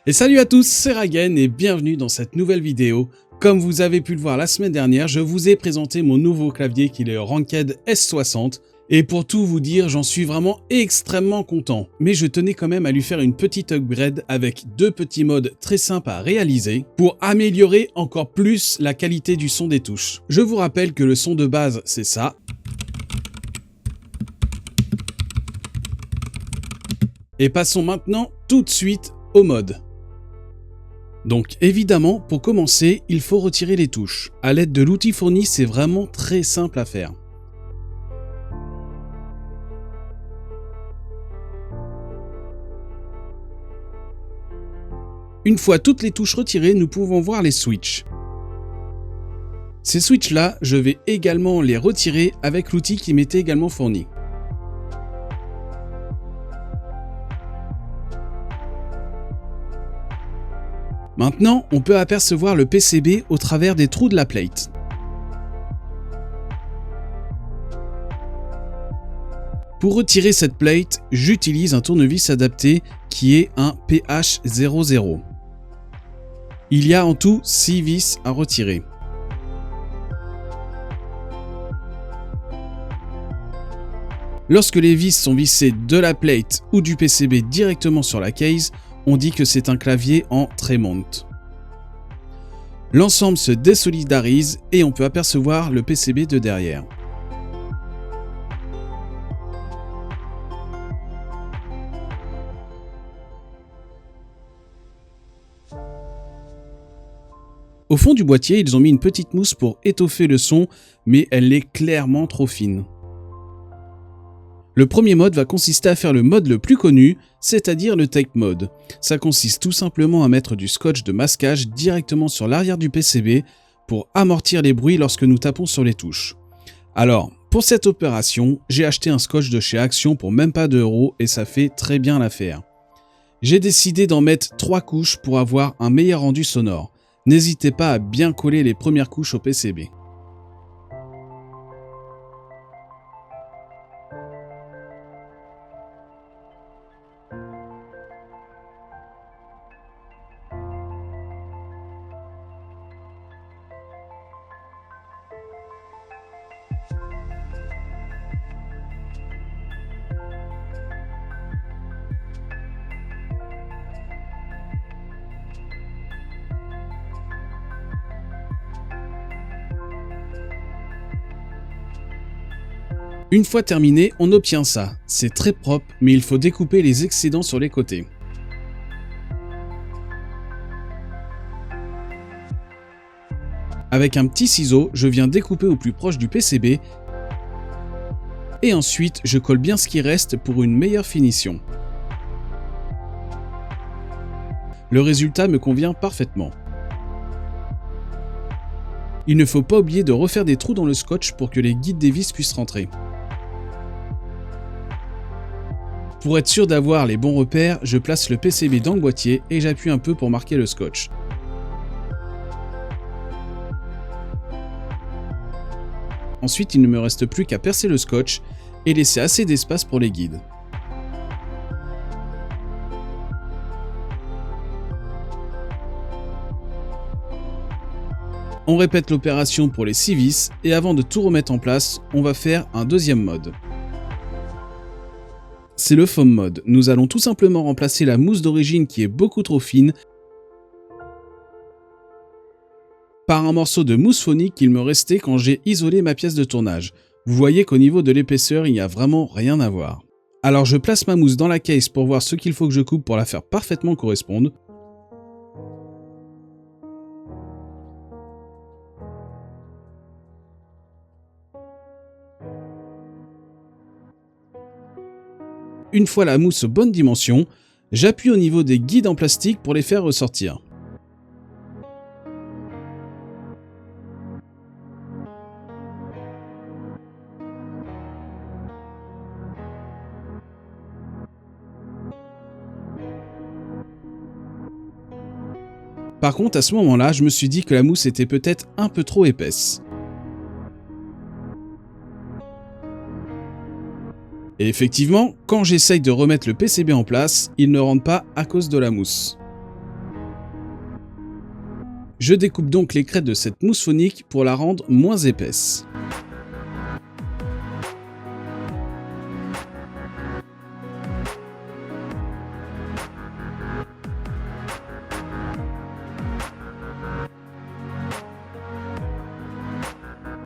Et salut à tous, c'est Ragen et bienvenue dans cette nouvelle vidéo. Comme vous avez pu le voir la semaine dernière, je vous ai présenté mon nouveau clavier qui est le Ranked S60. Et pour tout vous dire, j'en suis vraiment extrêmement content. Mais je tenais quand même à lui faire une petite upgrade avec deux petits modes très simples à réaliser pour améliorer encore plus la qualité du son des touches. Je vous rappelle que le son de base, c'est ça. Et passons maintenant tout de suite au mode. Donc évidemment, pour commencer, il faut retirer les touches. À l'aide de l'outil fourni, c'est vraiment très simple à faire. Une fois toutes les touches retirées, nous pouvons voir les switches. Ces switches-là, je vais également les retirer avec l'outil qui m'était également fourni. Maintenant, on peut apercevoir le PCB au travers des trous de la plate. Pour retirer cette plate, j'utilise un tournevis adapté qui est un PH00. Il y a en tout 6 vis à retirer. Lorsque les vis sont vissées de la plate ou du PCB directement sur la case, on dit que c'est un clavier en Tremont. L'ensemble se désolidarise et on peut apercevoir le PCB de derrière. Au fond du boîtier, ils ont mis une petite mousse pour étoffer le son, mais elle est clairement trop fine. Le premier mode va consister à faire le mode le plus connu, c'est-à-dire le tape mode. Ça consiste tout simplement à mettre du scotch de masquage directement sur l'arrière du PCB pour amortir les bruits lorsque nous tapons sur les touches. Alors, pour cette opération, j'ai acheté un scotch de chez Action pour même pas 2 € et ça fait très bien l'affaire. J'ai décidé d'en mettre 3 couches pour avoir un meilleur rendu sonore. N'hésitez pas à bien coller les premières couches au PCB. Une fois terminé, on obtient ça. C'est très propre, mais il faut découper les excédents sur les côtés. Avec un petit ciseau, je viens découper au plus proche du PCB et ensuite je colle bien ce qui reste pour une meilleure finition. Le résultat me convient parfaitement. Il ne faut pas oublier de refaire des trous dans le scotch pour que les guides des vis puissent rentrer. Pour être sûr d'avoir les bons repères, je place le PCB dans le boîtier et j'appuie un peu pour marquer le scotch. Ensuite, il ne me reste plus qu'à percer le scotch et laisser assez d'espace pour les guides. On répète l'opération pour les 6 vis et avant de tout remettre en place, on va faire un deuxième mode. C'est le foam mode. Nous allons tout simplement remplacer la mousse d'origine qui est beaucoup trop fine par un morceau de mousse phonique qu'il me restait quand j'ai isolé ma pièce de tournage. Vous voyez qu'au niveau de l'épaisseur, il n'y a vraiment rien à voir. Alors je place ma mousse dans la case pour voir ce qu'il faut que je coupe pour la faire parfaitement correspondre. Une fois la mousse aux bonnes dimensions, j'appuie au niveau des guides en plastique pour les faire ressortir. Par contre, à ce moment-là, je me suis dit que la mousse était peut-être un peu trop épaisse. Et effectivement, quand j'essaye de remettre le PCB en place, il ne rentre pas à cause de la mousse. Je découpe donc les crêtes de cette mousse phonique pour la rendre moins épaisse.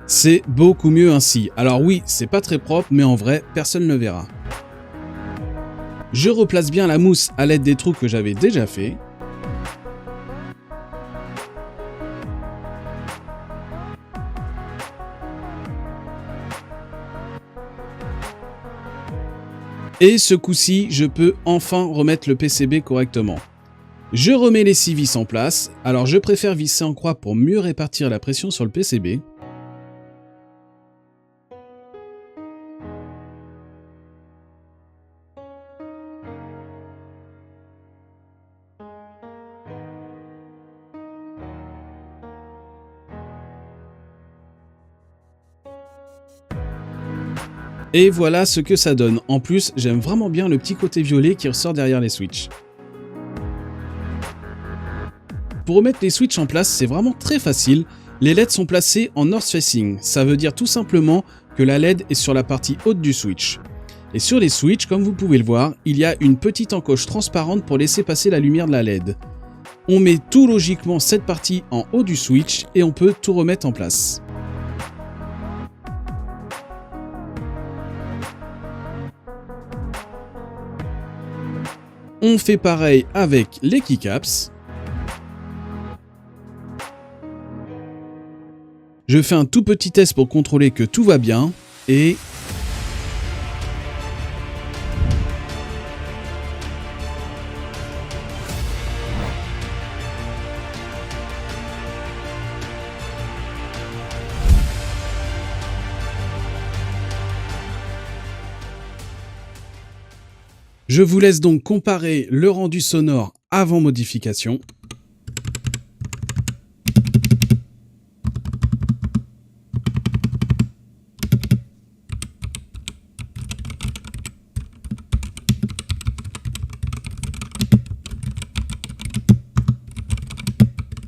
C'est beaucoup mieux ainsi. Alors oui, c'est pas très propre, mais en vrai, personne ne le verra. Je replace bien la mousse à l'aide des trous que j'avais déjà fait. Et ce coup-ci, je peux enfin remettre le PCB correctement. Je remets les 6 vis en place. Alors je préfère visser en croix pour mieux répartir la pression sur le PCB. Et voilà ce que ça donne. En plus, j'aime vraiment bien le petit côté violet qui ressort derrière les switches. Pour remettre les switches en place, c'est vraiment très facile. Les LED sont placés en north facing. Ça veut dire tout simplement que la LED est sur la partie haute du switch. Et sur les switches, comme vous pouvez le voir, il y a une petite encoche transparente pour laisser passer la lumière de la LED. On met tout logiquement cette partie en haut du switch et on peut tout remettre en place. On fait pareil avec les keycaps. Je fais un tout petit test pour contrôler que tout va bien et... Je vous laisse donc comparer le rendu sonore avant modification.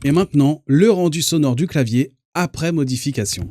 Et maintenant, le rendu sonore du clavier après modification.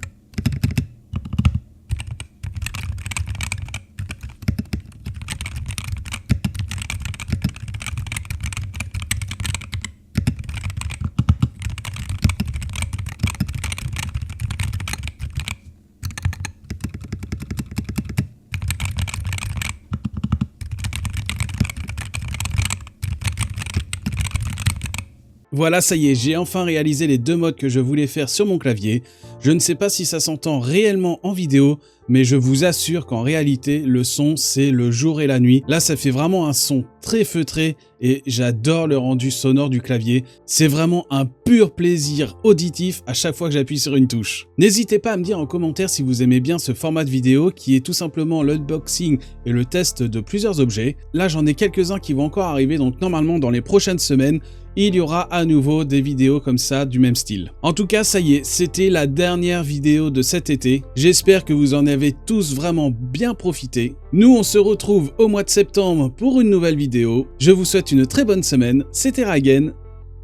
Voilà, ça y est, j'ai enfin réalisé les 2 modes que je voulais faire sur mon clavier. Je ne sais pas si ça s'entend réellement en vidéo, mais je vous assure qu'en réalité, le son, c'est le jour et la nuit. Là, ça fait vraiment un son très feutré et j'adore le rendu sonore du clavier. C'est vraiment un pur plaisir auditif à chaque fois que j'appuie sur une touche. N'hésitez pas à me dire en commentaire si vous aimez bien ce format de vidéo qui est tout simplement l'unboxing et le test de plusieurs objets. Là, j'en ai quelques-uns qui vont encore arriver, donc normalement, dans les prochaines semaines, il y aura à nouveau des vidéos comme ça du même style. En tout cas, ça y est, c'était la dernière vidéo de cet été. J'espère que vous en avez tous vraiment bien profité. Nous, on se retrouve au mois de septembre pour une nouvelle vidéo. Je vous souhaite une très bonne semaine. C'était Ragen.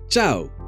Ciao!